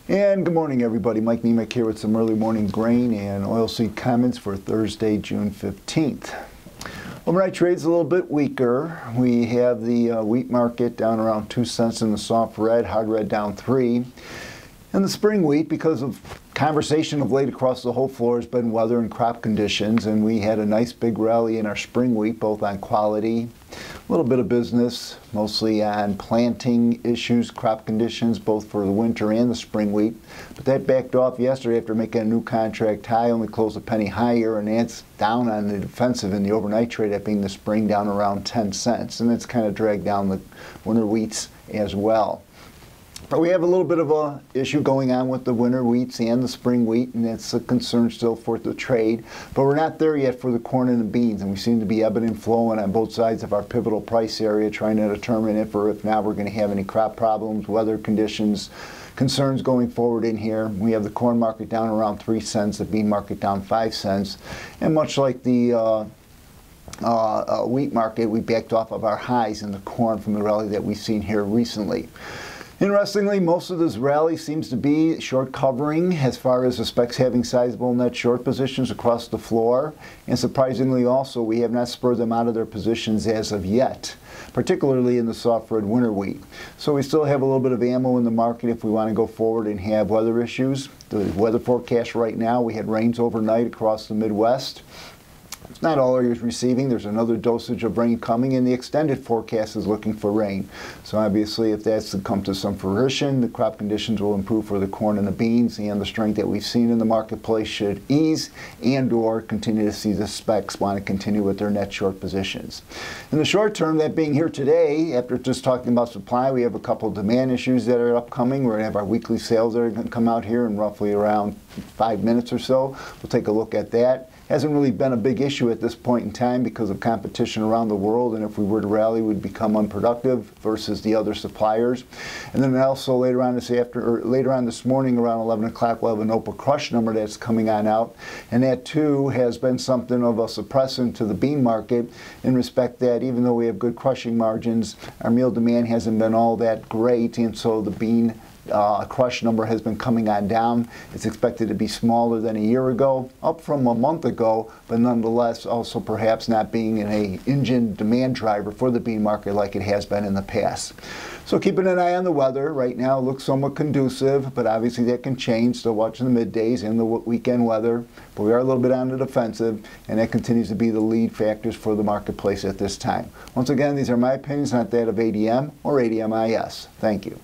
And good morning, everybody. Mike Niemiec here with some early morning grain and oilseed comments for Thursday, June 15th. Overnight trade's a little bit weaker. We have the wheat market down around 2 cents in the soft red, hard red down 3. And the spring wheat, because of conversation of late across the whole floor, has been weather and crop conditions, and we had a nice big rally in our spring wheat, both on quality, a little bit of business, mostly on planting issues, crop conditions, both for the winter and the spring wheat. But that backed off yesterday after making a new contract high, only closed a penny higher, and that's down on the defensive in the overnight trade, that being the spring down around 10 cents. And it's kind of dragged down the winter wheats as well. But we have a little bit of an issue going on with the winter wheats and the spring wheat, and that's a concern still for the trade. But we're not there yet for the corn and the beans, and we seem to be ebbing and flowing on both sides of our pivotal price area, trying to determine if or if not we're going to have any crop problems, weather conditions, concerns going forward in here. We have the corn market down around 3 cents, the bean market down 5 cents, and much like the wheat market, we backed off of our highs in the corn from the rally that we've seen here recently. Interestingly, most of this rally seems to be short covering as far as the specs having sizable net short positions across the floor. And surprisingly also, we have not spurred them out of their positions as of yet, particularly in the soft red winter wheat. So we still have a little bit of ammo in the market if we want to go forward and have weather issues. The weather forecast right now, we had rains overnight across the Midwest. It's not all areas receiving. There's another dosage of rain coming, and the extended forecast is looking for rain. So obviously, if that's to come to some fruition, the crop conditions will improve for the corn and the beans, and the strength that we've seen in the marketplace should ease and or continue to see the specs want to continue with their net short positions. In the short term, that being here today, after just talking about supply, we have a couple of demand issues that are upcoming. We're going to have our weekly sales that are going to come out here in roughly around 5 minutes or so. We'll take a look at that. Hasn't really been a big issue at this point in time because of competition around the world, and if we were to rally, we'd become unproductive versus the other suppliers. And then also later on this morning around 11 o'clock, we'll have an OPA crush number that's coming on out, and that too has been something of a suppressant to the bean market in respect that even though we have good crushing margins, our meal demand hasn't been all that great, and so the bean crush number has been coming on down. It's expected to be smaller than a year ago, up from a month ago, but nonetheless also perhaps not being an engine demand driver for the bean market like it has been in the past. So keeping an eye on the weather. Right now it looks somewhat conducive, but obviously that can change. Still watching the middays and the weekend weather, but we are a little bit on the defensive, and that continues to be the lead factors for the marketplace at this time. Once again, these are my opinions, not that of ADM or ADMIS. Thank you.